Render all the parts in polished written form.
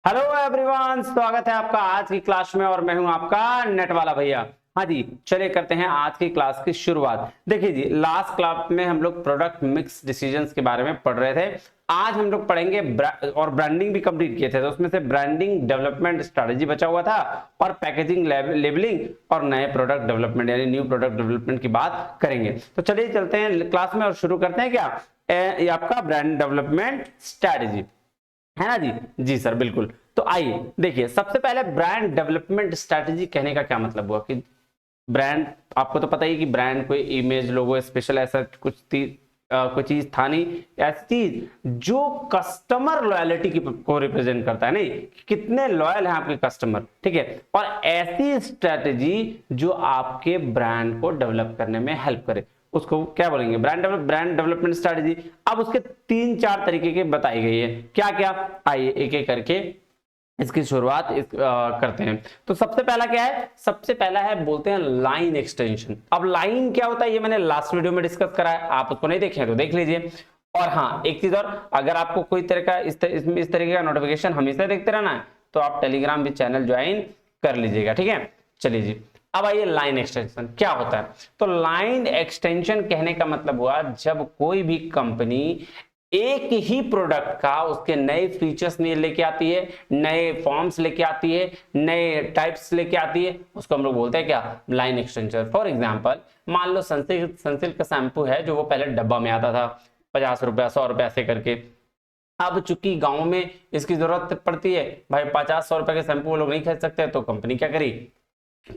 Hello everyone, स्वागत है आपका आज की क्लास में और मैं हूं आपका नेट वाला भैया। हाँ जी, चलिए करते हैं आज की क्लास की शुरुआत। देखिए जी, लास्ट क्लास में हम लोग प्रोडक्ट मिक्स डिसीजंस के बारे में पढ़ रहे थे। आज हम लोग पढ़ेंगे और ब्रांडिंग भी कंप्लीट किए थे, तो उसमें से ब्रांडिंग डेवलपमेंट स्ट्रेटेजी बचा हुआ था और पैकेजिंग लेबलिंग और नए प्रोडक्ट डेवलपमेंट यानी न्यू प्रोडक्ट डेवलपमेंट की बात करेंगे। तो चलिए चलते हैं क्लास में और शुरू करते हैं। क्या ये आपका ब्रांड डेवलपमेंट स्ट्रेटेजी है ना जी? जी सर, बिल्कुल। तो आइए देखिए, सबसे पहले ब्रांड डेवलपमेंट स्ट्रेटेजी कहने का क्या मतलब हुआ कि ब्रांड, आपको तो पता ही कि ब्रांड कोई इमेज लोगो स्पेशल ऐसा कुछ कोई चीज था नहीं, ऐसी चीज जो कस्टमर लॉयलिटी को रिप्रेजेंट करता है, नहीं कितने लॉयल हैं आपके कस्टमर, ठीक है। और ऐसी स्ट्रेटेजी जो आपके ब्रांड को डेवलप करने में हेल्प करे, उसको क्या बोलेंगे? Brand development strategy. अब उसके 3-4 तरीके के बताई गई है। क्या क्या, आइए एक एक करके इसकी शुरुआत करते हैं। तो सबसे पहला क्या है? सबसे पहला है, बोलते हैं लाइन एक्सटेंशन। अब लाइन क्या होता है ये मैंने लास्ट वीडियो में डिस्कस करा है, आप उसको नहीं देखे तो देख लीजिए। और हाँ, एक चीज और, अगर आपको कोई तरह का इस तरीके का नोटिफिकेशन हमेशा देखते रहना है तो आप टेलीग्राम भी चैनल ज्वाइन कर लीजिएगा, ठीक है। चलिए जी, अब आइए लाइन एक्सटेंशन क्या होता है। तो लाइन एक्सटेंशन कहने का मतलब हुआ जब कोई भी कंपनी एक ही प्रोडक्ट का उसके नए फीचर्स लेके आती है, नए फॉर्म्स लेके आती है, नए टाइप्स लेके आती है, उसको हम लोग बोलते हैं क्या? Line extension. फॉर एग्जांपल, मान लो सनसिल्क का शैम्पू है जो वो पहले डब्बा में आता था, 50 रुपया 100 रुपया ऐसे करके। अब चूंकि गांव में इसकी जरूरत पड़ती है, भाई 50-100 रुपए के शैम्पू वो लोग नहीं खरीद सकते, तो कंपनी क्या करी,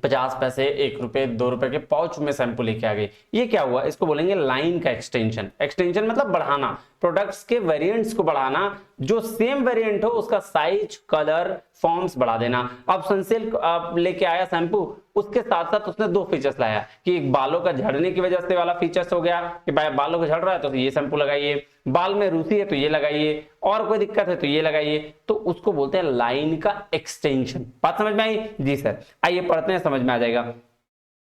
50 पैसे 1 रुपए 2 रुपए के पाउच में शैम्पू लेके आ गई। ये क्या हुआ? इसको बोलेंगे लाइन का एक्सटेंशन। एक्सटेंशन मतलब बढ़ाना, प्रोडक्ट्स के वेरिएंट्स को बढ़ाना, जो सेम वेरिएंट हो उसका साइज, कलर, फॉर्म्स बढ़ा देना। अब सनसिल्क लेके आया शैम्पू, उसके साथ साथ उसने 2 फीचर्स लाया कि एक बालों का झड़ने की वजह से वाला फीचर्स हो गया कि भाई बालों को झड़ रहा है तो ये शैम्पू लगाइए, बाल में रूसी है तो ये लगाइए, और कोई दिक्कत है तो ये लगाइए। तो उसको बोलते हैं लाइन का एक्सटेंशन। बात समझ में आई? जी सर, आइए पढ़ते हैं, समझ में आ जाएगा।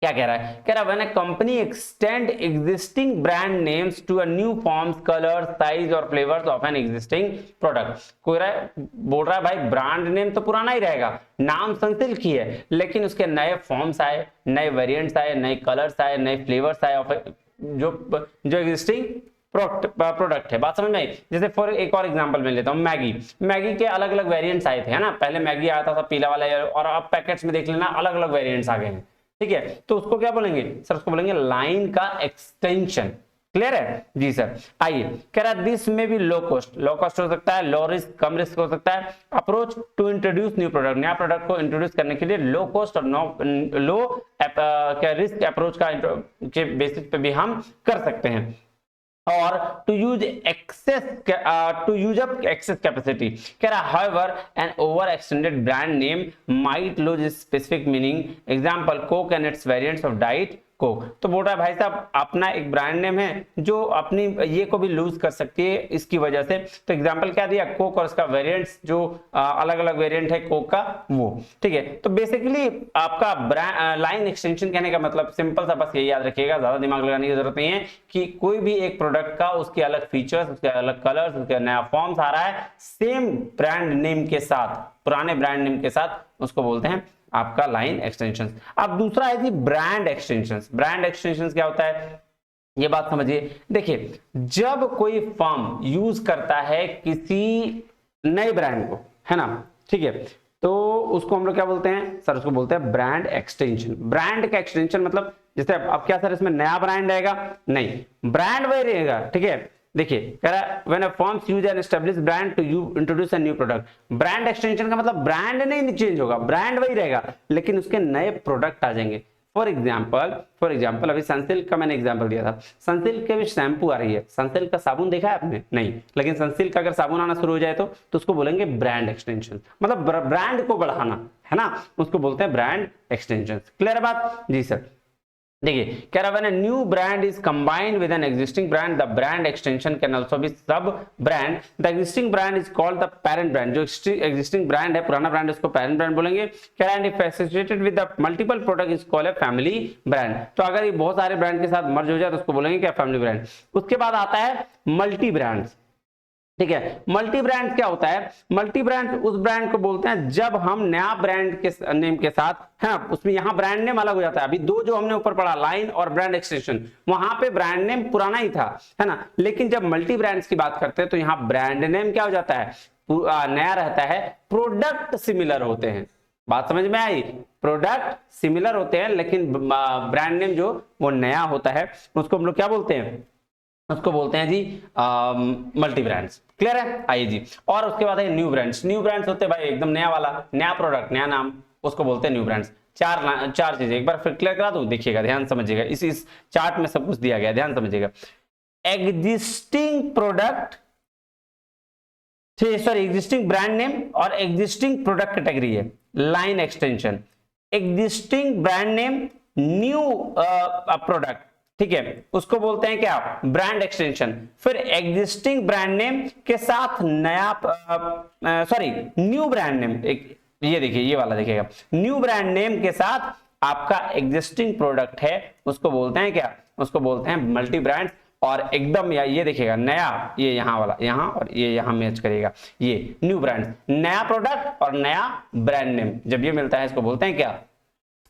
क्या कह रहा है? कह रहा है when a company extend existing brand names to a new forms, colour, size और flavours of an existing product. कोई बोल रहा है भाई ब्रांड नेम तो पुराना ही रहेगा, नाम सनसिल्क ही है, लेकिन उसके नए फॉर्म्स आए, नए वेरिएंट्स आए, नए कलर्स आए, नए फ्लेवर्स आए ऑफ जो एग्जिस्टिंग प्रोडक्ट है। बात समझ में आई? जैसे फॉर एक और एग्जांपल मैं लेता हूं, मैगी के अलग अलग वेरिएंट्स आए थे, है ना। पहले मैगी आता था पीला वाला, और अब पैकेट्स में देख लेना अलग अलग वेरिएंट्स आ गए हैं, ठीक है। तो उसको क्या बोलेंगे सर? उसको बोलेंगे लाइन का एक्सटेंशन। क्लियर है? जी सर। आइए, कह रहा है दिस में भी लो कॉस्ट हो सकता है, लो रिस्क कम रिस्क हो सकता है। Approach to introduce new product, नया प्रोडक्ट को इंट्रोड्यूस करने के लिए लो कॉस्ट और लो रिस्क अप्रोच का के बेसिस पे भी हम कर सकते हैं। और to use up excess capacity. कह रहा है however an over extended brand name might lose its specific meaning, example coke and its variants of diet Coke. तो बोल रहा है भाई साहब अपना एक ब्रांड नेम है जो अपनी ये को भी लूज कर सकती है इसकी वजह से। तो एग्जांपल क्या दिया? कोक और उसका वेरिएंट्स, जो अलग अलग वेरिएंट है कोक का वो, ठीक है। तो बेसिकली आपका लाइन एक्सटेंशन कहने का मतलब सिंपल सा बस यही याद रखिएगा, ज्यादा दिमाग लगाने की जरूरत नहीं है, कि कोई भी एक प्रोडक्ट का उसके अलग फीचर्स, उसके अलग कलर्स, उसके नया फॉर्म्स आ रहा है सेम ब्रांड नेम के साथ, पुराने ब्रांड नेम के साथ, उसको बोलते हैं आपका लाइन एक्सटेंशन। अब दूसरा है जी ब्रांड एक्सटेंशन। ब्रांड एक्सटेंशन क्या होता है ये बात समझिए। देखिए, जब कोई फर्म यूज करता है किसी नए ब्रांड को, है ना, ठीक है, तो उसको हम लोग क्या बोलते हैं सर? उसको बोलते हैं ब्रांड एक्सटेंशन। ब्रांड का एक्सटेंशन मतलब जैसे अब क्या सर इसमें नया ब्रांड आएगा? नहीं, ब्रांड वही रहेगा, ठीक है। देखिए, कह रहा है when a firms use an established brand to introduce a new product. Brand extension का मतलब ब्रांड नहीं चेंज होगा, ब्रांड वही रहेगा, लेकिन उसके नए प्रोडक्ट आ जाएंगे। फॉर एग्जाम्पल अभी सनसिल्क का मैंने एग्जाम्पल दिया था। सनसिल्क के भी शैम्पू आ रही है, सनसिल्क का साबुन देखा है आपने? नहीं, लेकिन सनसिल्क का अगर साबुन आना शुरू हो जाए तो उसको बोलेंगे ब्रांड एक्सटेंशन, मतलब ब्रांड को बढ़ाना, है ना, उसको बोलते हैं ब्रांड एक्सटेंशन। क्लियर है बात? जी सर। देखिए, कह रहा है new brand is combined with an existing brand, the brand extension can also be sub brand. The existing brand is called the parent brand. जो एग्जिस्टिंग ब्रांड है, पुराना ब्रांड, उसको पेरेंट ब्रांड बोलेंगे। कह रहा है if associated with the multiple product is called a family brand. तो अगर ये बहुत सारे ब्रांड के साथ मर्ज हो जाए तो उसको बोलेंगे क्या? Family brand. उसके बाद आता है मल्टी ब्रांड्स, ठीक है। मल्टी ब्रांड क्या होता है? मल्टी ब्रांड उस ब्रांड को बोलते हैं जब हम नया ब्रांड के नेम के साथ है ना, उसमें यहाँ ब्रांड नेम अलग हो जाता है। अभी दो जो हमने ऊपर पढ़ा, लाइन और ब्रांड एक्सटेंशन, वहां पे ब्रांड नेम पुराना ही था, है ना, लेकिन जब मल्टी ब्रांड्स की बात करते हैं तो यहाँ ब्रांड नेम क्या हो जाता है? नया रहता है, प्रोडक्ट सिमिलर होते हैं। बात समझ में आई? प्रोडक्ट सिमिलर होते हैं लेकिन ब्रांड नेम जो वो नया होता है, उसको हम लोग क्या बोलते हैं? उसको बोलते हैं जी मल्टी ब्रांड्स। क्लियर है? आइए जी। और उसके बाद है न्यू ब्रांड्स। न्यू ब्रांड्स होते हैं भाई एकदम नया वाला, नया प्रोडक्ट, नया नाम, उसको बोलते हैं न्यू ब्रांड्स। चार चीजें एक बार फिर क्लियर करा दूं, देखिएगा, ध्यान समझिएगा, इस चार्ट में सब कुछ दिया गया, ध्यान समझिएगा। Existing product, sorry, existing brand name और एग्जिस्टिंग प्रोडक्ट कैटेगरी है line extension. Existing brand name, new product, ठीक है, उसको बोलते हैं क्या? Brand extension. फिर एग्जिस्टिंग ब्रांड नेम के साथ नया सॉरी न्यू ब्रांड नेम, एक ये देखिए, ये वाला देखिएगा, न्यू ब्रांड नेम के साथ आपका एग्जिस्टिंग प्रोडक्ट है, उसको बोलते हैं क्या? उसको बोलते हैं मल्टी ब्रांड। और एकदम ये देखिएगा नया, ये यहाँ वाला यहाँ और ये यहाँ मैच करेगा, ये न्यू ब्रांड, नया प्रोडक्ट और नया ब्रांड नेम, जब ये मिलता है इसको बोलते हैं क्या?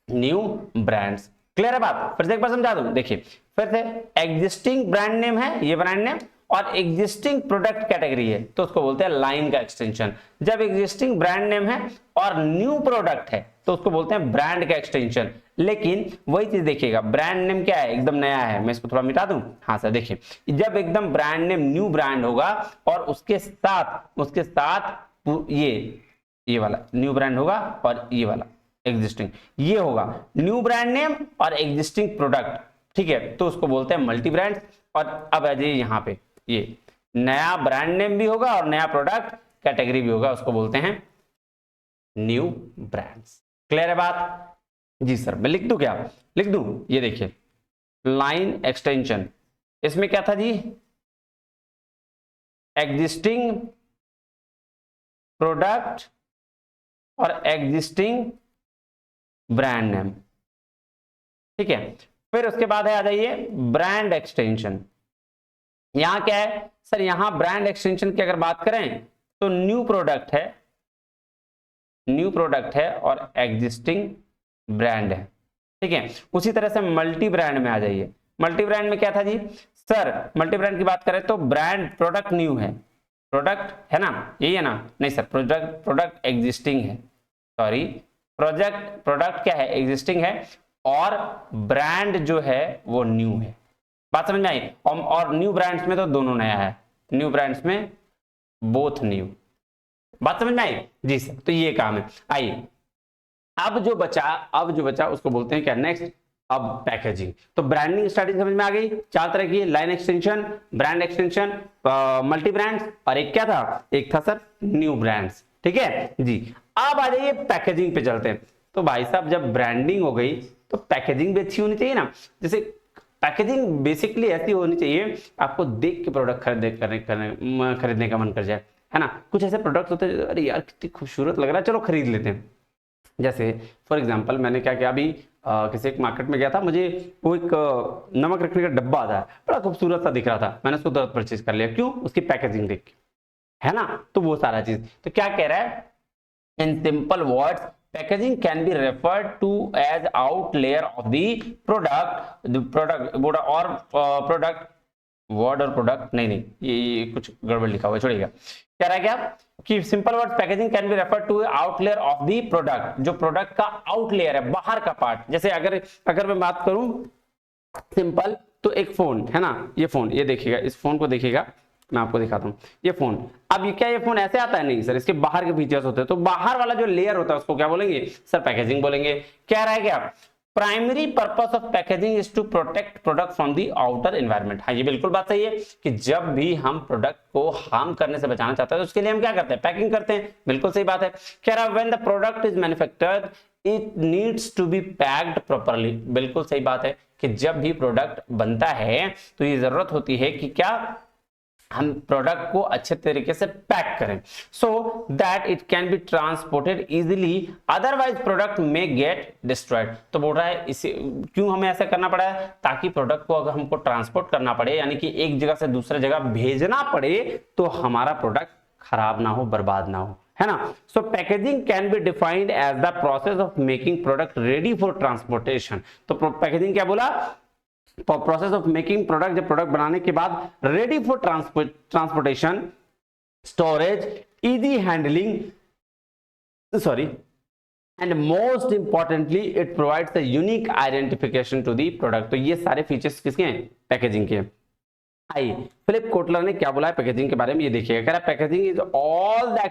New brands. क्लियर है बात? फिर से एक बार समझा दूं, देखिए फिर से, एग्जिस्टिंग ब्रांड नेम है ये ब्रांड नेम और एग्जिस्टिंग प्रोडक्ट कैटेगरी है तो उसको बोलते हैं लाइन का एक्सटेंशन। जब एग्जिस्टिंग ब्रांड नेम है और न्यू प्रोडक्ट है तो उसको बोलते हैं ब्रांड का एक्सटेंशन। लेकिन वही चीज देखिएगा, ब्रांड नेम क्या है? एकदम नया है। मैं इसको थोड़ा मिटा दूं, हाँ सर, देखिए जब एकदम ब्रांड नेम न्यू ब्रांड होगा और उसके साथ ये वाला न्यू ब्रांड होगा और ये वाला एग्जिस्टिंग, ये होगा न्यू ब्रांड नेम और एग्जिस्टिंग प्रोडक्ट, ठीक है, तो उसको बोलते हैं मल्टी ब्रांड। और अब आ जाइए यहाँ पे, ये नया ब्रांड नेम भी होगा और नया प्रोडक्ट कैटेगरी भी होगा, उसको बोलते हैं न्यू ब्रांड्स। क्लियर है बात? जी सर, मैं लिख दूं क्या? लिख दूं, ये देखिए लाइन एक्सटेंशन, इसमें क्या था जी? एग्जिस्टिंग प्रोडक्ट और एग्जिस्टिंग ब्रांड नेम, ठीक है। फिर उसके बाद है, आ जाइए ब्रांड एक्सटेंशन। यहां क्या है सर? यहां ब्रांड एक्सटेंशन की अगर बात करें तो न्यू प्रोडक्ट है और एग्जिस्टिंग ब्रांड है, ठीक है। उसी तरह से मल्टी ब्रांड में आ जाइए। मल्टी ब्रांड में क्या था जी? सर मल्टी ब्रांड की बात करें तो प्रोडक्ट न्यू है, प्रोडक्ट है ना, यही है ना? नहीं सर, प्रोडक्ट एग्जिस्टिंग है, सॉरी, प्रोडक्ट क्या है? एग्जिस्टिंग है और ब्रांड जो है वो न्यू है। बात समझ में आई? और न्यू ब्रांड्स में तो दोनों नया है, न्यू ब्रांड्स में बोथ न्यू। बात समझ में आई? जी सर, तो ये काम है। आइए अब जो बचा उसको बोलते हैं क्या? नेक्स्ट, अब पैकेजिंग। तो ब्रांडिंग स्ट्रैटेजी समझ में आ गई, चार तरह की, line extension, brand extension, multi brands, और एक क्या था? एक था सर न्यू ब्रांड्स, ठीक है जी। अब आ जाइए पैकेजिंग पे चलते हैं। तो भाई साहब जब ब्रांडिंग हो गई तो पैकेजिंग भी अच्छी होनी चाहिए ना। जैसे पैकेजिंग बेसिकली ऐसी होनी चाहिए आपको देख के प्रोडक्ट खरीदने का मन कर जाए, है ना। कुछ ऐसे प्रोडक्ट्स होते हैं, अरे यार कितनी खूबसूरत लग रहा है, चलो खरीद लेते हैं। जैसे फॉर एग्जांपल मैंने क्या किया, अभी किसी एक मार्केट में गया था, मुझे वो एक नमक रखने का डब्बा आता है, बड़ा खूबसूरत सा दिख रहा था, मैंने उसको तुरंत परचेज कर लिया। क्यों? उसकी पैकेजिंग देख के, है ना। तो वो सारा चीज, तो क्या कह रहा है? In simple words, packaging can be referred to as out layer of the product और प्रोडक्ट नहीं, ये कुछ गड़बड़ लिखा हुआ है, छोड़िएगा। कह रहा है क्या कि simple word, packaging can be refer to out layer of the product, जो प्रोडक्ट का आउटलेयर है, बाहर का पार्ट। जैसे अगर मैं बात करूं सिंपल, तो एक फोन है ना, ये फोन, ये देखिएगा, इस फोन को देखिएगा, मैं आपको दिखाता हूं ये फोन। अब ये फोन ऐसे आता है? नहीं सर, इसके बाहर के फीचर्स होते हैं। तो बाहर वाला जो लेयर होता है उसको क्या बोलेंगे सर? पैकेजिंग बोलेंगे। कह रहा है क्या? Primary purpose of packaging is to protect product from the outer environment. हाँ, ये बिल्कुल बात सही है कि जब भी हम प्रोडक्ट को हार्म करने से बचाना चाहते हैं तो उसके लिए हम क्या करते हैं? पैकिंग करते हैं। बिल्कुल सही बात है। कह रहा है when the product is manufactured it needs to be packed properly. बिल्कुल सही बात है कि जब भी प्रोडक्ट बनता है तो ये जरूरत होती है कि क्या हम प्रोडक्ट को अच्छे तरीके से पैक करें so that it can be transported easily, otherwise product में गेट डिस्ट्रॉयड। तो बोल रहा है इसे क्यों हमें ऐसा करना पड़ा है, ताकि प्रोडक्ट को अगर हमको ट्रांसपोर्ट करना पड़े, यानी कि एक जगह से दूसरे जगह भेजना पड़े, तो हमारा प्रोडक्ट खराब ना हो, बर्बाद ना हो, है ना। So packaging can be defined as the process of making product ready for transportation. तो पैकेजिंग क्या बोला, प्रोसेस ऑफ मेकिंग प्रोडक्ट, जब प्रोडक्ट बनाने के बाद ready for transportation, storage, easy handling, sorry, and most importantly it provides a unique identification to the product. तो ये सारे फीचर्स किसके हैं, पैकेजिंग के। आई फिलिप कोटलर ने क्या बोला है पैकेजिंग के बारे में, ये देखिएगा। कह रहा है packaging is all the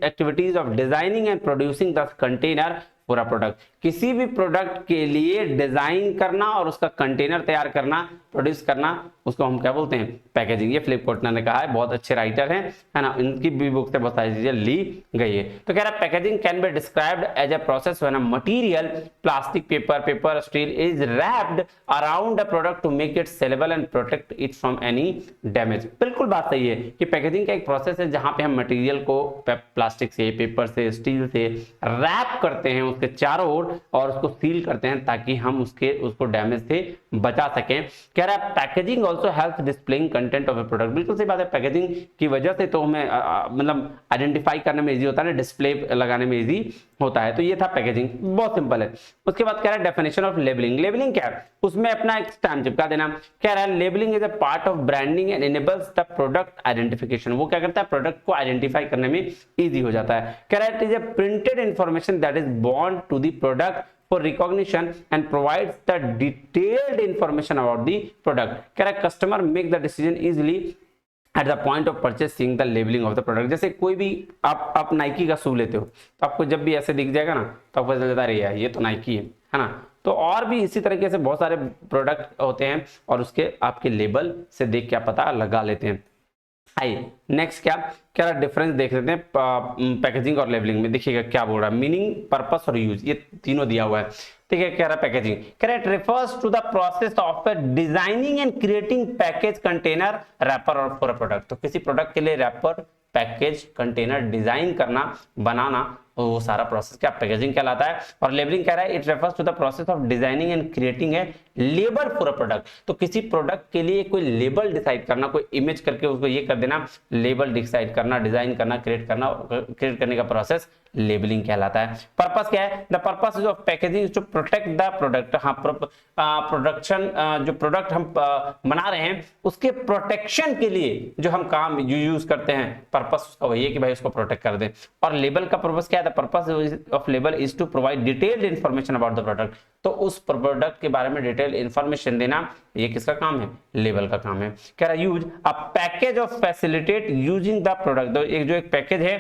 activities of designing and producing the container पूरा प्रोडक्ट, किसी भी प्रोडक्ट के लिए डिजाइन करना और उसका कंटेनर तैयार करना, प्रोड्यूस करना, उसको हम क्या बोलते हैं, पैकेजिंग। ये फिलिप कोटलर ने कहा है, बहुत अच्छे राइटर हैं, है ना, इनकी भी बुक से बहुत सारी चीजें ली गई है। तो कह रहा है packaging can be described as a process when a material, plastic, paper, steel is wrapped around the product to make it saleable and protect it from any damage. बिल्कुल बात सही है कि पैकेजिंग का एक प्रोसेस है जहां पे हम मटेरियल को प्लास्टिक से, पेपर से, स्टील से रैप करते हैं उसके चारों ओर और उसको सील करते हैं ताकि हम उसको डैमेज से बचा सकें। कह रहा है packaging also helps displaying content of A product. बिल्कुल सही बात है, पैकेजिंग की वजह से तो हमें मतलब आइडेंटिफाई करने में इजी होता है ना, डिस्प्ले लगाने में इजी होता है। तो ये था पैकेजिंग, बहुत सिंपल है। उसके बाद कह रहा है डेफिनेशन ऑफ लेबलिंग। लेबलिंग क्या है, उसमें अपना एक स्टैम्प चिपका देना। कह रहा है labelling is a part of branding and enables the product identification. वो क्या करता है, प्रोडक्ट को आइडेंटिफाई करने में इजी हो जाता है। कह रहा है it is a printed information that is bound to the product for recognition and provides the detailed information about the product. कह रहा है customer make the decision easily at the point of purchase seeing the labeling of the product। जैसे कोई भी आप Nike का शू लेते हो तो आपको जब भी ऐसे दिख जाएगा ना तो आपको पता चलता है ये तो नाइकी है ना। तो और भी इसी तरीके से बहुत सारे प्रोडक्ट होते हैं और उसके आपके लेबल से देख के आप पता लगा लेते हैं। आइए नेक्स्ट क्या डिफरेंस देख लेते हैं पैकेजिंग और लेबलिंग में। देखिएगा क्या बोल रहा है, मीनिंग, पर्पस और यूज, ये तीनों दिया हुआ है। ठीक है, कह रहा है पैकेजिंग, कह रहा है it refers to the process of designing and creating package, container, wrapper और फॉर अ प्रोडक्ट। तो किसी प्रोडक्ट के लिए रैपर, पैकेज, कंटेनर डिजाइन करना, बनाना, वो सारा प्रोसेस क्या पैकेजिंग कहलाता है। और लेबलिंग कह रहा है it refers to the process of designing and creating a label for a product. तो किसी प्रोडक्ट के लिए कोई लेबल डिसाइड करना, कोई इमेज करके उसको ये कर देना, लेबल डिसाइड करना, डिजाइन करना, क्रिएट करने का प्रोसेस लेबलिंग कहलाता है। पर्पस क्या है, the purpose of packaging is to protect the product. हाँ, प्रोडक्शन, जो प्रोडक्ट हम बना रहे हैं उसके प्रोटेक्शन के लिए जो हम काम यूज करते हैं, पर्पस उसका वही है कि भाई उसको प्रोटेक्ट कर दे। और लेबल का पर्पस क्या है, the purpose of label is to provide detailed information about the product. तो उस प्रोडक्ट के बारे में डिटेल इंफॉर्मेशन देना, ये किसका काम है, लेबल का काम है। कह रहा है use a package of facilitate using the product. एक पैकेज है,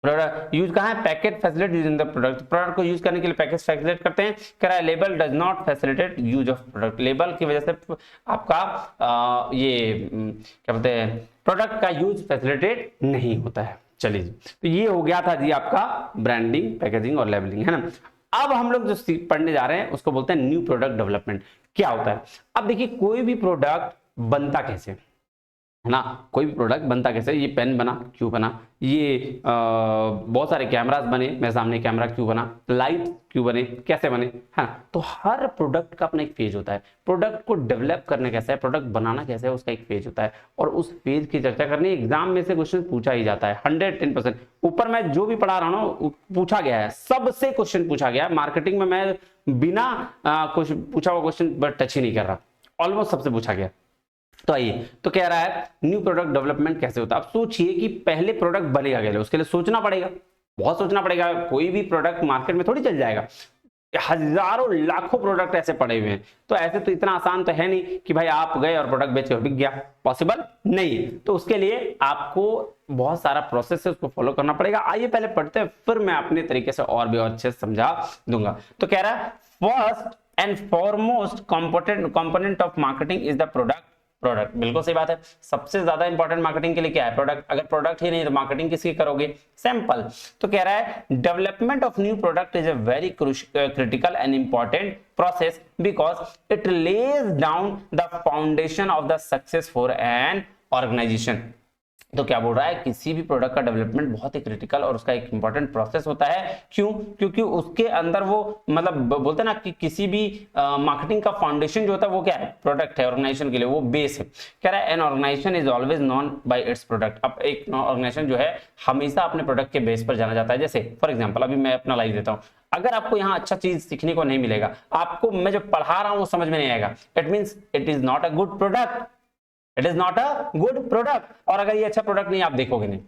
प्रोडक्ट यूज कहाँ है, package facilitate using the product. Product को यूज करने के लिए पैकेज फैसिलिटेट करते हैं। कह रहा है label does not facilitate use of product. Label की वजह से आपका क्या बोलते हैं, प्रोडक्ट का यूज फैसिलिटेट नहीं होता है। चलिए, तो ये हो गया था जी आपका ब्रांडिंग, पैकेजिंग और लेबलिंग, है ना। अब हम लोग जो पढ़ने जा रहे हैं उसको बोलते हैं न्यू प्रोडक्ट डेवलपमेंट। क्या होता है, अब देखिए कोई भी प्रोडक्ट बनता कैसे, है ना, कोई भी प्रोडक्ट बनता कैसे। ये पेन बना, क्यों बना, ये बहुत सारे कैमरास बने, मेरे सामने कैमरा क्यों बना, लाइट क्यों बने, कैसे बने, है ना। तो हर प्रोडक्ट का अपना एक फेज होता है। प्रोडक्ट को डेवलप करना कैसे है, प्रोडक्ट बनाना कैसे है, उसका एक फेज होता है और उस फेज की चर्चा करनी एग्जाम में से क्वेश्चन पूछा ही जाता है 110%। ऊपर मैं जो भी पढ़ा रहा हूँ पूछा गया है, सबसे क्वेश्चन पूछा गया है। मार्केटिंग में मैं बिना पूछा हुआ क्वेश्चन बट टच ही नहीं कर रहा, ऑलमोस्ट सबसे पूछा गया। तो आइए, तो कह रहा है न्यू प्रोडक्ट डेवलपमेंट कैसे होता है। आप सोचिए कि पहले प्रोडक्ट बनेगा कैसे, उसके लिए सोचना पड़ेगा, बहुत सोचना पड़ेगा। कोई भी प्रोडक्ट मार्केट में थोड़ी चल जाएगा, हजारों लाखों प्रोडक्ट ऐसे पड़े हुए हैं। तो ऐसे तो इतना आसान तो है नहीं कि भाई आप गए और प्रोडक्ट बेचे और बिक गया, पॉसिबल नहीं। तो उसके लिए आपको बहुत सारा प्रोसेस है, उसको फॉलो करना पड़ेगा। आइए पहले पढ़ते हैं, फिर मैं अपने तरीके से और भी अच्छे से समझा दूंगा। तो कह रहा है first and foremost component of marketing is the product. बिल्कुल सही बात है, सबसे ज्यादा इंपॉर्टेंट मार्केटिंग के लिए क्या है, प्रोडक्ट। अगर प्रोडक्ट ही नहीं तो मार्केटिंग किसकी करोगे, सिंपल। तो कह रहा है development of new product is a very critical and important process because it lays down the foundation of the success for an organisation. तो क्या बोल रहा है, किसी भी प्रोडक्ट का डेवलपमेंट बहुत ही क्रिटिकल और उसका एक इंपॉर्टेंट प्रोसेस होता है। क्यों? क्योंकि उसके अंदर वो मतलब बोलते हैं ना कि किसी भी मार्केटिंग का फाउंडेशन जो होता है वो क्या है, प्रोडक्ट है ऑर्गेनाइजेशन के लिए, वो बेस है। कह रहा है an organisation is always known by its product. अब एक ऑर्गेनाइजेशन जो है हमेशा अपने प्रोडक्ट के बेस पर जाना जाता है। जैसे फॉर एग्जाम्पल अभी मैं अपना लाइव देता हूँ, अगर आपको यहाँ अच्छा चीज सीखने को नहीं मिलेगा, आपको मैं जो पढ़ा रहा हूँ वो समझ में नहीं आएगा, it means it is not a good product, it is not a good product. और अगर ये अच्छा प्रोडक्ट नहीं आप देखोगे नहीं,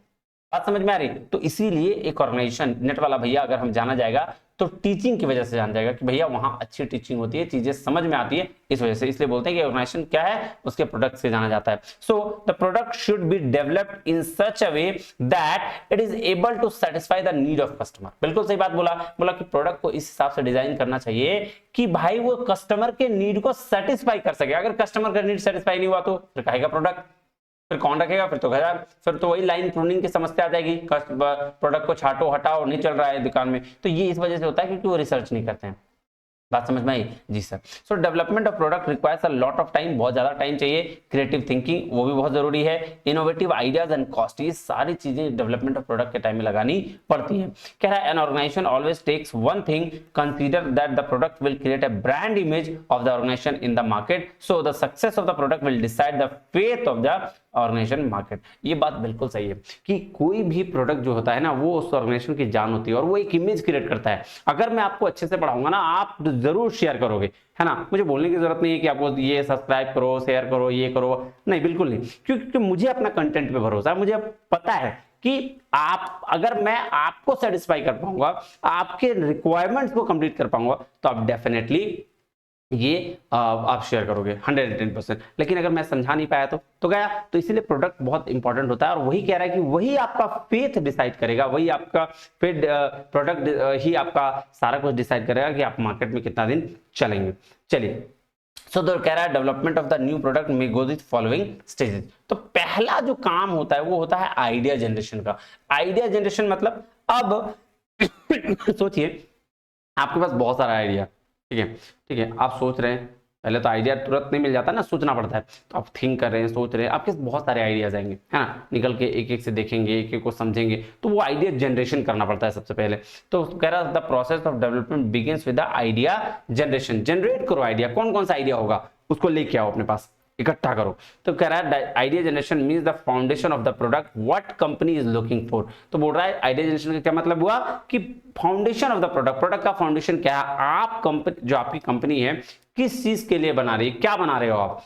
बात समझ में आ रही? तो इसीलिए एक ऑर्गेनाइजेशन नेट वाला भैया अगर हम जाना जाएगा तो टीचिंग की वजह से जाना जाएगा कि भैया वहां अच्छी टीचिंग होती है, चीजें समझ में आती है, इस वजह से। इसलिए बोलते हैं कि ऑर्गेनाइजेशन क्या है, उसके प्रोडक्ट से जाना जाता है। So the product should be developed in such a way that it is able to satisfy the need of customer. बिल्कुल सही बात बोला, बोला कि प्रोडक्ट को इस हिसाब से डिजाइन करना चाहिए कि भाई वो कस्टमर के नीड को सेटिस्फाई कर सके। अगर कस्टमर का नीड सेटिस्फाई नहीं हुआ तो फिर कहेगा प्रोडक्ट, फिर कौन रखेगा? फिर तो गया, फिर तो वही लाइन प्रूनिंग की समस्या आ जाएगी, प्रोडक्ट को छाटो हटाओ, नहीं चल रहा है दुकान में। तो ये इस वजह से होता है क्योंकि वो रिसर्च नहीं करते हैं। बात समझ में आई? जी sir. So development of product requires a lot of time, बहुत ज्यादा टाइम चाहिए। क्रिएटिव थिंकिंग वो भी बहुत जरूरी है, इनोवेटिव आइडियाज एंड कॉस्ट, ये सारी चीजें डेवलपमेंट ऑफ प्रोडक्ट के टाइम में लगानी पड़ती है। कह रहा है an organisation always takes one thing, consider that the product will create a brand image of the organisation in the market, so the success of the product will decide the faith of the organisation market. ये बात बिल्कुल सही है कि कोई भी product जो होता है ना वो उस ऑर्गेनाइजेशन की जान होती है और वो एक इमेज क्रिएट करता है। अगर मैं आपको अच्छे से पढ़ाऊंगा ना, आप जरूर शेयर करोगे, है ना? मुझे बोलने की जरूरत नहीं है कि आपको ये सब्सक्राइब करो, शेयर करो, ये करो, नहीं, बिल्कुल नहीं। क्योंकि मुझे अपना कंटेंट पे भरोसा है, मुझे पता है कि आप, अगर मैं आपको सेटिस्फाई कर पाऊंगा, आपके रिक्वायरमेंट्स को कंप्लीट कर पाऊंगा, तो आप डेफिनेटली ये आप शेयर करोगे 110%। लेकिन अगर मैं समझा नहीं पाया तो गया। तो इसीलिए प्रोडक्ट बहुत इंपॉर्टेंट होता है और वही कह रहा है कि वही आपका फेथ डिसाइड करेगा, वही आपका फेथ, प्रोडक्ट ही आपका सारा कुछ डिसाइड करेगा कि आप मार्केट में कितना दिन चलेंगे। चलिए, सो तो कह रहा है development of the new product may go with following stages. तो पहला जो काम होता है वो होता है आइडिया जनरेशन का। आइडिया जनरेशन मतलब, अब सोचिए आपके पास बहुत सारा आइडिया, ठीक है, ठीक है, आप सोच रहे हैं, पहले तो आइडिया तुरंत नहीं मिल जाता ना, सोचना पड़ता है। तो आप थिंक कर रहे हैं, सोच रहे हैं, आपके बहुत सारे आइडियाज आएंगे, है ना? निकल के एक एक से देखेंगे, एक एक को समझेंगे, तो वो आइडिया जनरेशन करना पड़ता है सबसे पहले। तो कह रहा है the process of development begins with the idea generation. Generate करो आइडिया, कौन कौन सा आइडिया होगा उसको लेके आओ अपने पास, इकट्ठा करो। तो कह रहा है idea generation means the foundation of the product what company is looking for. तो बोल रहा है आइडिया जनरेशन का क्या मतलब हुआ कि foundation of the product, product का फाउंडेशन क्या है, आप कंपनी, जो आपकी कंपनी है किस चीज के लिए बना रही है, क्या बना रहे हो आप,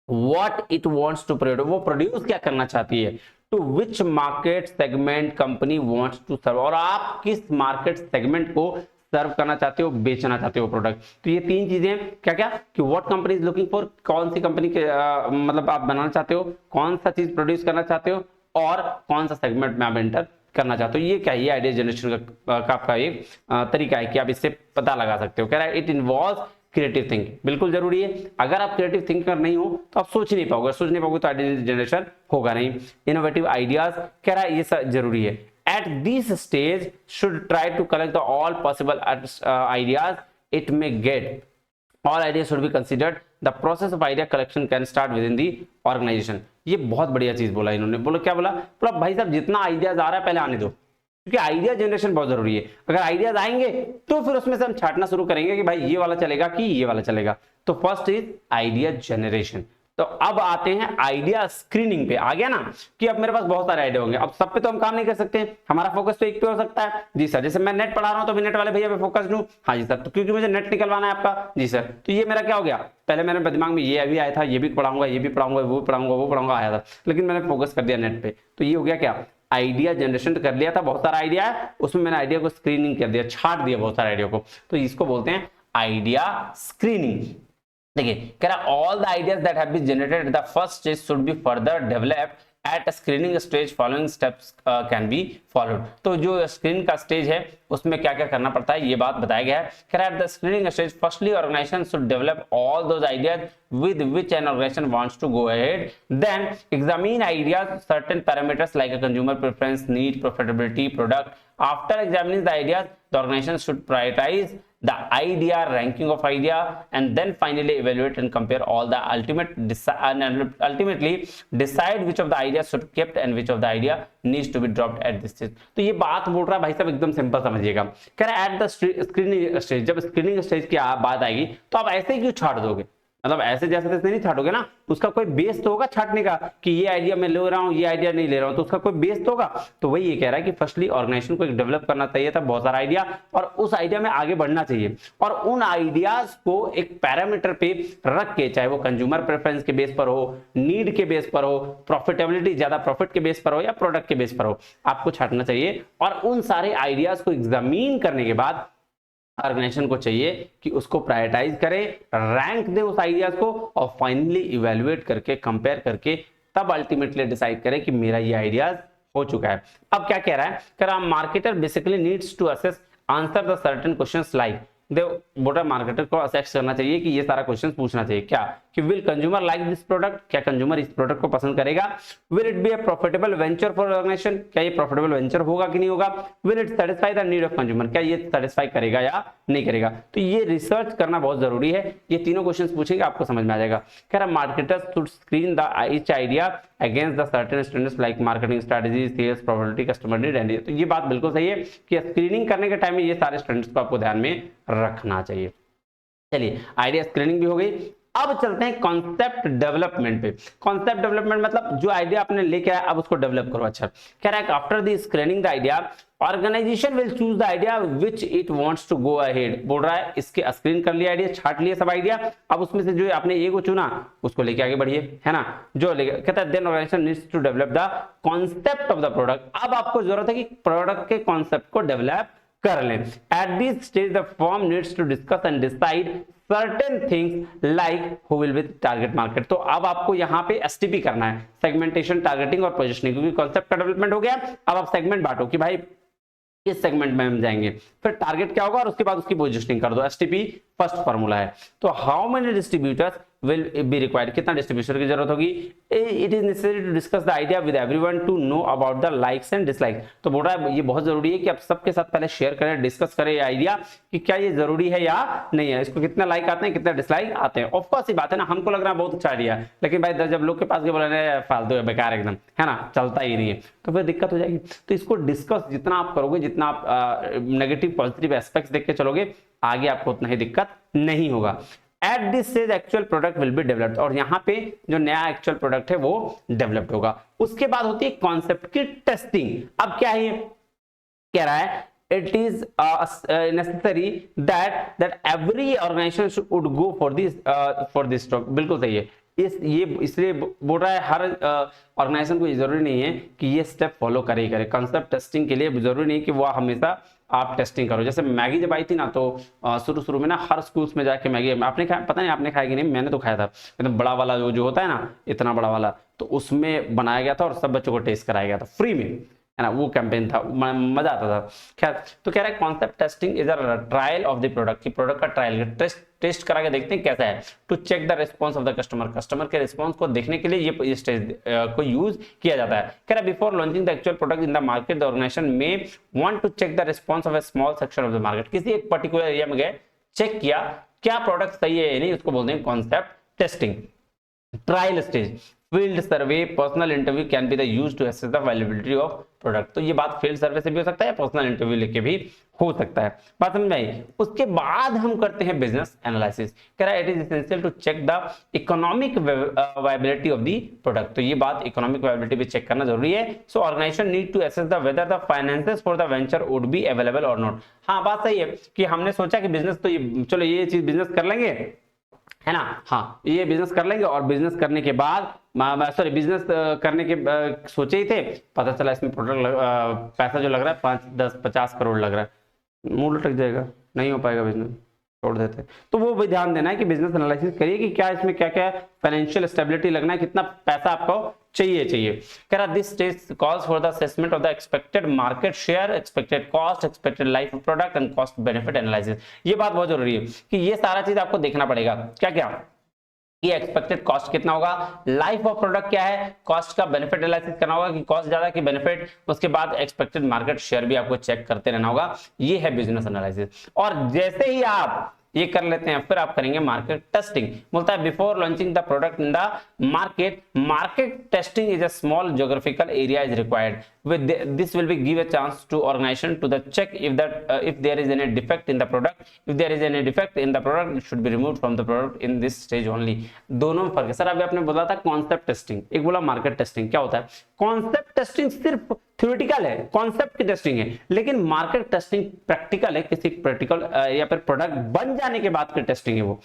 what it wants to produce, वो प्रोड्यूस क्या करना चाहती है, to which market segment company wants to serve, और आप किस मार्केट सेगमेंट को सर्व करना चाहते हो, बेचना चाहते हो प्रोडक्ट। तो ये तीन चीजें क्या क्या कि what company is looking for, कौन सी कंपनी के मतलब आप बनाना चाहते हो, कौन सा चीज प्रोड्यूस करना चाहते हो, और कौन सा सेगमेंट में आप एंटर करना चाहते हो। ये क्या, ये आइडिया जनरेशन का आपका एक तरीका है कि आप इससे पता लगा सकते हो। कह रहा है इट इन्वॉल्व्स क्रिएटिव थिंकिंग, बिल्कुल जरूरी है। अगर आप क्रिएटिव थिंकर नहीं हो तो आप सोच नहीं पाओगे, सोच नहीं पाओगे तो आइडिया जनरेशन होगा नहीं। इनोवेटिव आइडियाज, कह रहा है ये सब जरूरी है। At this stage should try to collect the all possible ideas it may get. All ideas should be considered. The process of idea collection can start within the organization. ये बहुत बढ़िया चीज बोला इन्होंने। बोलो क्या बोला? बोला भाई साहब जितना आइडियाज आ रहा है पहले आने दो, क्योंकि आइडिया जनरेशन बहुत जरूरी है। अगर आइडियाज आएंगे तो फिर उसमें से हम छाटना शुरू करेंगे कि भाई ये वाला चलेगा कि ये वाला चलेगा। तो फर्स्ट इज आइडिया जनरेशन। तो अब आते हैं आइडिया स्क्रीनिंग पे। आ गया ना कि अब मेरे पास बहुत सारे आइडिया होंगे, अब सब पे तो हम काम नहीं कर सकते, हमारा फोकस तो एक पे हो सकता है। जी सर, जैसे मैं नेट पढ़ा रहा हूं तो भी नेट वाले भैया पे फोकस दूं। हाँ जी सर, तो क्योंकि मुझे नेट निकलवाना है आपका। जी सर, तो ये मेरा क्या हो गया, पहले मेरे दिमाग में ये अभी आया था, ये भी पढ़ाऊंगा, ये भी पढ़ाऊंगा, वो पढ़ाऊंगा, वो पढ़ाऊंगा आया था, लेकिन मैंने फोकस कर दिया नेट पे। तो ये हो गया क्या, आइडिया जनरेशन कर लिया था, बहुत सारा आइडिया है, उसमें मैंने आइडिया को स्क्रीनिंग कर दिया, छाट दिया बहुत सारे आइडिया को। तो इसको बोलते हैं आइडिया स्क्रीनिंग। देखिए कह रहा all the ideas that have been generated at the first stage should be further developed at a screening stage, following steps can be followed. तो जो स्क्रीनिंग का स्टेज है उसमें क्या क्या करना पड़ता है ये बात बताया गया है। कह रहा है the screening stage firstly organisation should develop all those ideas with which an organization wants to go ahead, then examine ideas certain parameters like a consumer preference, need, profitability, product. After examining the ideas, the organization should prioritize the idea, ranking of idea, and then finally evaluate and compare all the ultimately decide which of the ideas should kept and which of the idea needs to be dropped at this stage। तो ये बात बोल रहा है भाई साहब, एकदम simple समझिएगा। कह रहा है एट द स्क्रीनिंग स्टेज, जब स्क्रीनिंग स्टेज की बात आएगी तो आप ऐसे ही क्यों छाट दोगे, मतलब ऐसे जैसे तैसे नहीं छाटोगे ना, उसका कोई बेस तो होगा छाटने का कि ये आइडिया मैं ले रहा हूं, ये आइडिया नहीं ले रहा हूं, तो उसका कोई बेस तो होगा। तो वही ये कह रहा है कि फर्स्टली ऑर्गेनाइजेशन को डेवलप करना चाहिए था बहुत सारा आइडिया, और उस आइडिया में आगे बढ़ना चाहिए, और उन आइडियाज को एक पैरामीटर पे रख के, चाहे वो कंज्यूमर प्रेफरेंस के बेस पर हो, नीड के बेस पर हो, प्रॉफिटेबिलिटी ज्यादा प्रॉफिट के बेस पर हो, या प्रोडक्ट के बेस पर हो, आपको छाटना चाहिए। और उन सारे आइडियाज को एग्जामिन करने के बाद ऑर्गेनाइजेशन को चाहिए कि उसको प्रायोरिटाइज करे, रैंक दे उस आइडियाज को, और फाइनली इवैल्यूएट करके, कंपेयर करके, तब अल्टीमेटली डिसाइड करे कि मेरा ये आइडियाज हो चुका है। अब क्या कह रहा है, कह रहा marketer basically needs to assess answer the certain questions like, बोटा मार्केटर को असेस करना चाहिए कि ये सारा क्वेश्चन पूछना चाहिए क्या, कि will consumer like this product, क्या कंज्यूमर इस प्रोडक्ट को पसंद करेगा, will it be a profitable venture for organisation, क्या ये प्रॉफिटेबल वेंचर होगा कि नहीं होगा, will it satisfy the need of consumer, क्या ये सेटिस्फाई करेगा या नहीं करेगा। तो ये रिसर्च करना बहुत जरूरी है। ये तीनों क्वेश्चन पूछेंगे, आपको समझ में आ जाएगा। कह रहा marketers should screen the each idea against the certain standards like marketing strategy, sales, probability, customer need and, तो ये बात बिल्कुल सही है कि स्क्रीनिंग करने के टाइम में ये सारे स्टैंडर्ड्स को आपको ध्यान में रखना चाहिए। चलिए आइडिया स्क्रीनिंग भी हो गई। अब चलते हैं कॉन्सेप्ट डेवलपमेंट पे। कॉन्सेप्ट डेवलपमेंट मतलब जो आइडिया आपने लेके आया अब उसको डेवलप करो। अच्छा, कह रहा है after the screening the idea organisation will choose the idea which it wants to go ahead. बोल रहा है इसके स्क्रीन कर लिया आइडिया, छाट लिया सब आइडिया, अब उसमें से जो आपने ए को चुना उसको लेके आगे बढ़िए, है ना, जो लेके। कहता है then organisation needs to develop the concept of the product. अब आपको जरूरत है कि प्रोडक्ट के कॉन्सेप्ट को डेवलप कर लें। At this stage the firm needs to discuss and decide certain things like who will be target market. तो अब आपको यहाँ पे एसटीपी करना है, सेगमेंटेशन, टारगेटिंग और पोजिशनिंग, क्योंकि कॉन्सेप्ट का डेवलपमेंट हो गया। अब आप सेगमेंट बांटो कि भाई इस सेगमेंट में हम जाएंगे, फिर टारगेट क्या होगा और उसके बाद उसकी पोजिशनिंग कर दो। एसटीपी फर्स्ट फार्मूला है। तो how many distributors will be required, कितना डिस्ट्रीब्यूटर की जरूरत होगी। It is necessary to discuss the idea with everyone to know about the likes and dislikes. तो बोल रहा है ये बहुत जरूरी है कि आप सबके साथ पहले शेयर करें, डिस्कस करें ये आइडिया कि क्या ये जरूरी है या नहीं है, इसको कितना लाइक आते हैं, कितना डिसलाइक आते हैं। ऑफकोर्स ये बात है ना, हमको लग रहा है बहुत अच्छा आइडिया, लेकिन भाई जब लोग के पास के बोले फालतू है, बेकार एकदम, है ना, चलता ही नहीं है, तो फिर दिक्कत हो जाएगी। तो इसको डिस्कस जितना आप करोगे, जितना आप नेगेटिव पॉजिटिव एस्पेक्ट्स देख के चलोगे, आगे आपको उतना ही दिक्कत नहीं होगा। Eight this stage actual product will be developed, और यहाँ पे जो नया एक्चुअल प्रोडक्ट है वो डेवलप्ड होगा। उसके बाद होती है कॉन्सेप्ट की टेस्टिंग। अब क्या है, कह रहा है it is necessary that every organization should go for this stock। बिल्कुल सही है। इसलिए बोल रहा है हर ऑर्गेनाइजेशन को ये जरूरी नहीं है कि ये स्टेप फॉलो करे ही करे। कंसेप्ट टेस्टिंग के लिए जरूरी नहीं कि वो हमेशा आप टेस्टिंग करो। जैसे मैगी जब आई थी ना, तो शुरू में ना हर स्कूल्स में जाके मैगी, आपने खाया, पता नहीं आपने खाया कि नहीं, मैंने तो खाया था, एकदम बड़ा वाला जो होता है ना, इतना बड़ा वाला, तो उसमें बनाया गया था और सब बच्चों को टेस्ट कराया गया था फ्री में, है ना, वो कैंपेन था, मजा आता था। खैर, तो कह रहा है concept testing is a trial of the product, की प्रोडक्ट का ट्रायल टेस्ट करा के देखते हैं कैसा है, to check the response of the customer के रिस्पांस को देखने के लिए ये स्टेज को यूज किया जाता है। कह रहा है before launching the actual product in the market the organization में want to check the response of a small section of the market. किसी एक पर्टिकुलर एरिया में गए, चेक किया क्या प्रोडक्ट सही है या नहीं, उसको बोलते हैं concept testing. Trial stage, field survey, personal interview can be the used to assess the valuability of product. तो ये बात फील्ड सर्वे से भी हो सकता है, पर्सनल इंटरव्यू लेके भी हो सकता है। बात समझ में आई। उसके बाद हम करते हैं बिजनेस एनालिसिस। कह रहा है it is essential to check the economic viability of the product. तो ये बात इकोनॉमिक वायबिलिटी भी चेक करना जरूरी है। So organization need to assess the whether the finances for the venture would be available और नॉट। हाँ, बात सही है कि हमने सोचा कि बिजनेस तो ये, चलो ये चीज बिजनेस कर लेंगे, है ना, हाँ ये बिजनेस कर लेंगे, और बिजनेस करने के बाद बिजनेस करने के सोचे ही थे, पता चला इसमें प्रोडक्ट पैसा जो लग रहा है 5, 10, 50 करोड़ लग रहा है, मूल लटक जाएगा, नहीं हो पाएगा बिजनेस, छोड़ देते। तो वो भी ध्यान देना है कि बिजनेस एनालिसिस करिए कि क्या इसमें क्या क्या फाइनेंशियल स्टेबिलिटी लगना है, कितना पैसा आपको चाहिए। कह रहा this stage calls for the assessment of the expected market share, expected cost, expected life of product and cost benefit analysis. ये बात बहुत जरूरी है कि ये सारा चीज आपको देखना पड़ेगा। क्या क्या कि एक्सपेक्टेड कॉस्ट कितना होगा, लाइफ ऑफ प्रोडक्ट क्या है, कॉस्ट का बेनिफिट एनालिसिस करना होगा कि कॉस्ट ज्यादा कि बेनिफिट, उसके बाद एक्सपेक्टेड मार्केट शेयर भी आपको चेक करते रहना होगा। ये है बिजनेस एनालिसिस। और जैसे ही आप ये कर लेते हैं फिर आप करेंगे मार्केट टेस्टिंग। बोलता है before launching the product in the market testing is a small geographical area is required, with this will be give a chance to organization to the check if there is any defect in the product, if there is any defect in the product it should be removed from the product in this stage only। दोनों में फर्क है sir. अभी आपने बोला था concept testing, एक बोला मार्केट टेस्टिंग। क्या होता है, कॉन्सेप्ट टेस्टिंग सिर्फ थ्योरेटिकल है, कॉन्सेप्ट की टेस्टिंग है, लेकिन मार्केट टेस्टिंग प्रैक्टिकल है, किसी प्रैक्टिकल या फिर प्रोडक्ट बन जाने के बाद की टेस्टिंग है वो।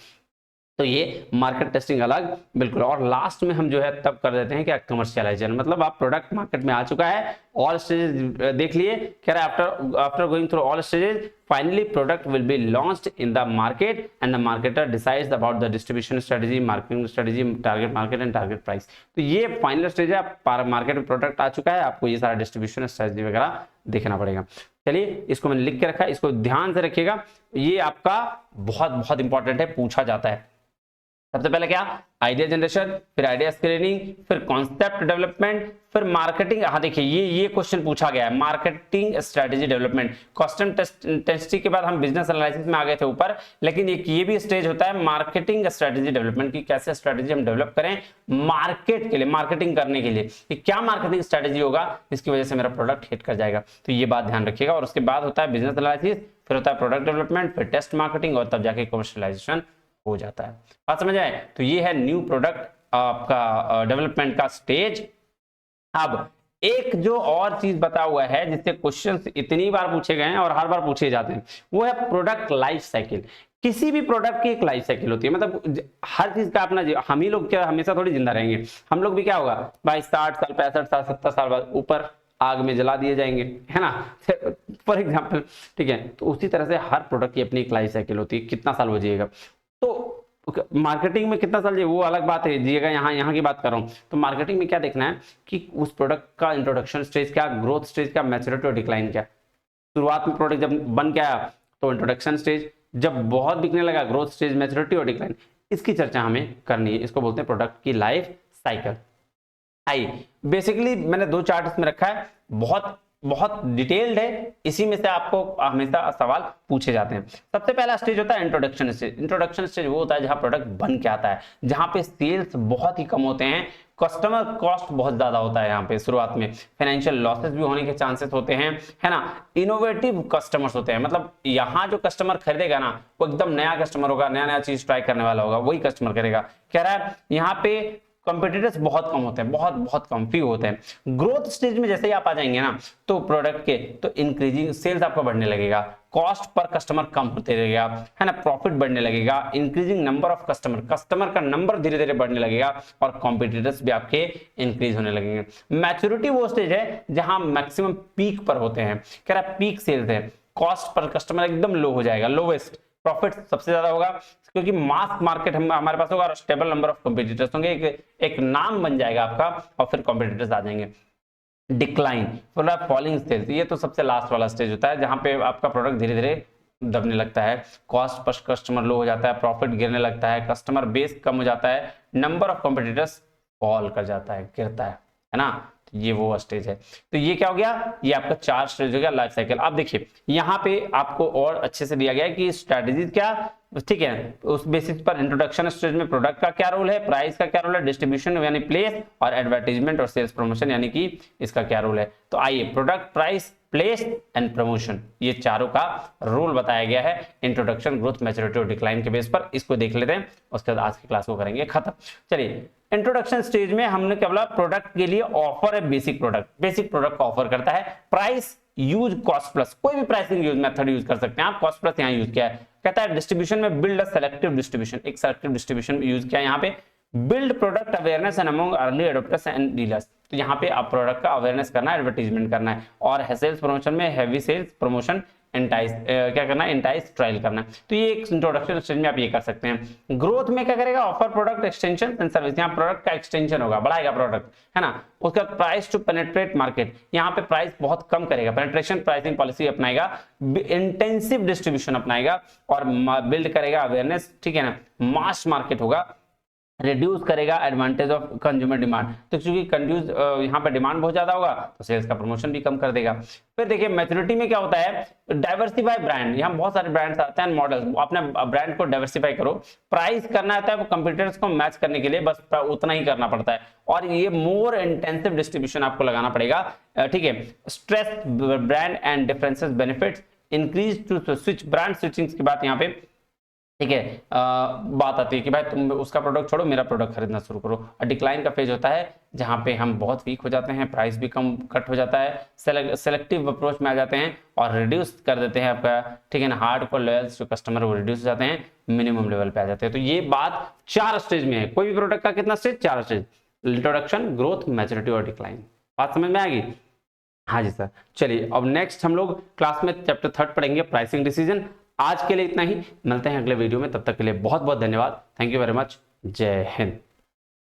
तो ये मार्केट टेस्टिंग अलग बिल्कुल। और लास्ट में हम जो है तब कर देते हैं क्या, कमर्शियलाइजेशन, मतलब आप प्रोडक्ट मार्केट में आ चुका है, ऑल स्टेजेस देख लिए, कह रहा है after going through all stages finally product will be launched in the market and the marketer decides about the distribution strategy, marketing strategy, target market and target price. तो ये फाइनल स्टेज है, आप market में product आ चुका है, आपको ये सारा डिस्ट्रीब्यूशन स्ट्रेटजी वगैरह देखना पड़ेगा। चलिए इसको मैंने लिख के रखा है, इसको ध्यान से रखिएगा, ये आपका बहुत बहुत इंपॉर्टेंट है, पूछा जाता है। सबसे पहले क्या, आइडिया जनरेशन, फिर आइडिया स्क्रीनिंग, फिर कॉन्सेप्ट डेवलपमेंट, फिर मार्केटिंग। हाँ देखिए ये क्वेश्चन पूछा गया है, marketing strategy development. Question testing के बाद हम बिजनेस एनालिसिस में आ गए थे ऊपर, लेकिन एक ये भी स्टेज होता है मार्केटिंग स्ट्रेटजी डेवलपमेंट की, कैसे स्ट्रेटजी हम डेवलप करें मार्केट के लिए, मार्केटिंग करने के लिए कि क्या मार्केटिंग स्ट्रेटजी होगा जिसकी वजह से मेरा प्रोडक्ट हिट कर जाएगा। तो ये बात ध्यान रखिएगा। और उसके बाद होता है बिजनेस एनालिसिस, फिर होता है प्रोडक्ट डेवलपमेंट, फिर टेस्ट मार्केटिंग, और तब जाके कमर्शियलाइजेशन हो जाता है। बात समझ आए। तो ये है न्यू प्रोडक्ट आपका डेवलपमेंट का स्टेज। अब एक जो और चीज बता हुआ है जिससे क्वेश्चंस इतनी बार पूछे गए हैं और हर बार पूछे जाते हैं, वो है प्रोडक्ट लाइफ साइकिल। किसी भी प्रोडक्ट की एक लाइफ साइकिल होती है, मतलब हर चीज का अपना, हम ही लोग क्या हमेशा थोड़ी जिंदा रहेंगे, हम लोग भी क्या होगा भाई 60 साल 65 साल 70 साल बाद ऊपर आग में जला दिए जाएंगे, है ना, फॉर एग्जाम्पल। ठीक है, तो उसी तरह से हर प्रोडक्ट की अपनी एक लाइफ साइकिल होती है, कितना साल हो जाएगा। तो मार्केटिंग में कितना साल वो अलग बात है, जिएगा यहाँ की बात कर रहा हूँ। तो मार्केटिंग में क्या देखना है कि उस प्रोडक्ट का इंट्रोडक्शन स्टेज क्या, ग्रोथ स्टेज क्या, मैच्योरिटी और डिक्लाइन क्या। शुरुआत में प्रोडक्ट जब बन के आया तो इंट्रोडक्शन स्टेज, जब बहुत बिकने लगा ग्रोथ स्टेज, मैच्योरिटी और डिक्लाइन। इसकी चर्चा हमें करनी है, इसको बोलते हैं प्रोडक्ट की लाइफ साइकिल। आइए बेसिकली मैंने 2 चार्ट इसमें रखा है, बहुत बहुत डिटेल्ड है, इसी में से आपको हमेशा सवाल पूछे जाते हैं। सबसे पहला स्टेज होता है इंट्रोडक्शन स्टेज। इंट्रोडक्शन स्टेज वो होता है जहां प्रोडक्ट बन के आता है, जहां पे सेल्स बहुत ही कम होते हैं, कस्टमर कॉस्ट बहुत ज्यादा होता है, यहाँ पे शुरुआत में फाइनेंशियल लॉसेस भी होने के चांसेस होते हैं, है ना। इनोवेटिव कस्टमर्स होते हैं, मतलब यहाँ जो कस्टमर खरीदेगा ना वो एकदम नया कस्टमर होगा, नया नया चीज ट्राई करने वाला होगा, वही कस्टमर करेगा। कह रहा है यहाँ पे कंपटीटर्स बहुत कम होते हैं, बहुत बहुत कम फ्यू होते हैं। ग्रोथ स्टेज में जैसे ही आप आ जाएंगे ना तो प्रोडक्ट के तो इंक्रीजिंग सेल्स आपका बढ़ने लगेगा, कॉस्ट पर कस्टमर कम होते रहेगा, है ना, प्रॉफिट बढ़ने लगेगा, इंक्रीजिंग नंबर ऑफ कस्टमर का नंबर धीरे धीरे बढ़ने लगेगा और कॉम्पिटिटर्स भी आपके इंक्रीज होने लगेंगे। मैच्योरिटी वो स्टेज है जहां मैक्सिमम पीक पर होते हैं, कह रहा है पीक सेल्स है, कॉस्ट पर कस्टमर एकदम लो हो जाएगा, लोवेस्ट, प्रॉफिट सबसे ज्यादा होगा क्योंकि मास मार्केट हमारे पास होगा और स्टेबल नंबर ऑफ कॉम्पिटिटर्स होंगे, एक नाम बन जाएगा आपका और फिर कॉम्पिटिटर्स आ जाएंगे। डिक्लाइन फॉलिंग स्टेज, ये तो सबसे लास्ट वाला स्टेज होता है जहां पे आपका प्रोडक्ट धीरे धीरे दबने लगता है, कॉस्ट पर कस्टमर लो हो जाता है, प्रॉफिट गिरने लगता है, कस्टमर बेस कम हो जाता है, नंबर ऑफ कॉम्पिटिटर्स फॉल कर जाता है, गिरता है ना। तो ये वो स्टेज है। तो ये क्या हो गया, ये आपका 4 स्टेज हो गया लाइफ साइकिल। अब देखिए यहाँ पे आपको और अच्छे से दिया गया है कि स्ट्रेटजीज क्या, ठीक है, उस बेसिस पर इंट्रोडक्शन स्टेज में प्रोडक्ट का क्या रोल है, प्राइस का क्या रोल है, डिस्ट्रीब्यूशन यानी प्लेस, और एडवर्टाइजमेंट और सेल्स प्रमोशन यानी कि इसका क्या रोल है। तो आइए product, price, place and promotion, ये चारों का रोल बताया गया है इंट्रोडक्शन, ग्रोथ, मैच्योरिटी और डिक्लाइन के बेस पर। इसको देख लेते हैं, उसके बाद आज की क्लास को करेंगे खत्म। चलिए इंट्रोडक्शन स्टेज में हमने क्या बोला, प्रोडक्ट के लिए ऑफर है बेसिक प्रोडक्ट का ऑफर करता है, प्राइस यूज कॉस्ट प्लस, कोई भी प्राइसिंग यूज मेथड यूज कर सकते हैं आप, कॉस्ट प्लस यहाँ यूज किया है। कहता है डिस्ट्रीब्यूशन में बिल्ड अ सेलेक्टिव डिस्ट्रीब्यूशन, एक सेलेक्टिव डिस्ट्रीब्यूशन यूज किया यहाँ पे, build product awareness and among early adopters and dealers. तो यहाँ पे आप प्रोडक्ट का अवेयरनेस करना है, एडवर्टाइजमेंट करना है, और सेल्स प्रमोशन में हैवी सेल्स प्रमोशन, एंटाइज क्या करना है, एंटाइज ट्रायल करना है। तो ये एक इंट्रोडक्शन स्टेज में आप ये कर सकते हैं। ग्रोथ में क्या करेगा, offer product extension and service, यहाँ प्रोडक्ट का एक्सटेंशन होगा, बढ़ाएगा प्रोडक्ट, है ना। उसका प्राइस टू पेनिट्रेट मार्केट, यहाँ पे प्राइस बहुत कम करेगा, पेनिट्रेशन प्राइसिंग पॉलिसी अपनाएगा, इंटेंसिव डिस्ट्रीब्यूशन अपनाएगा और बिल्ड करेगा अवेयरनेस, ठीक है ना, मास मार्केट होगा, रिड्यूस करेगा एडवांटेज ऑफ कंज्यूमर डिमांड। तो क्योंकि कंड्यूस यहाँ पे डिमांड बहुत ज्यादा होगा तो सेल्स का प्रमोशन भी कम कर देगा। फिर देखिए मैच्योरिटी में क्या होता है, डाइवर्सिफाई ब्रांड, यहाँ बहुत सारे ब्रांड्स आते हैं मॉडल्स, अपने ब्रांड को डाइवर्सिफाई करो। प्राइस करना होता है वो कंपटीटर्स को मैच करने के लिए, बस उतना ही करना पड़ता है। और ये मोर इंटेंसिव डिस्ट्रीब्यूशन आपको लगाना पड़ेगा, ठीक है। Stress brand and differences benefits, increase to switch, brand switching की बात यहाँ पे, ठीक है, बात आती है कि भाई तुम उसका प्रोडक्ट छोड़ो मेरा प्रोडक्ट खरीदना शुरू करो। और डिक्लाइन का फेज होता है जहां पे हम बहुत वीक हो जाते हैं, प्राइस भी कम कट हो जाता है, सेलेक्टिव अप्रोच में आ जाते हैं और रिड्यूस कर देते हैं आपका, ठीक है ना, हार्ड को लॉयल जो कस्टमर वो रिड्यूस हो जाते हैं, मिनिमम लेवल पे आ जाते हैं। तो ये बात 4 स्टेज में है, कोई भी प्रोडक्ट का कितना stage, 4 stage, introduction, growth, maturity और डिक्लाइन। बात समझ में आ गई? हाँ जी सर। चलिए अब नेक्स्ट हम लोग क्लास में चैप्टर 3 पढ़ेंगे, प्राइसिंग डिसीजन। आज के लिए इतना ही, मिलते हैं अगले वीडियो में, तब तक के लिए बहुत बहुत धन्यवाद। Thank you very much. जय हिंद।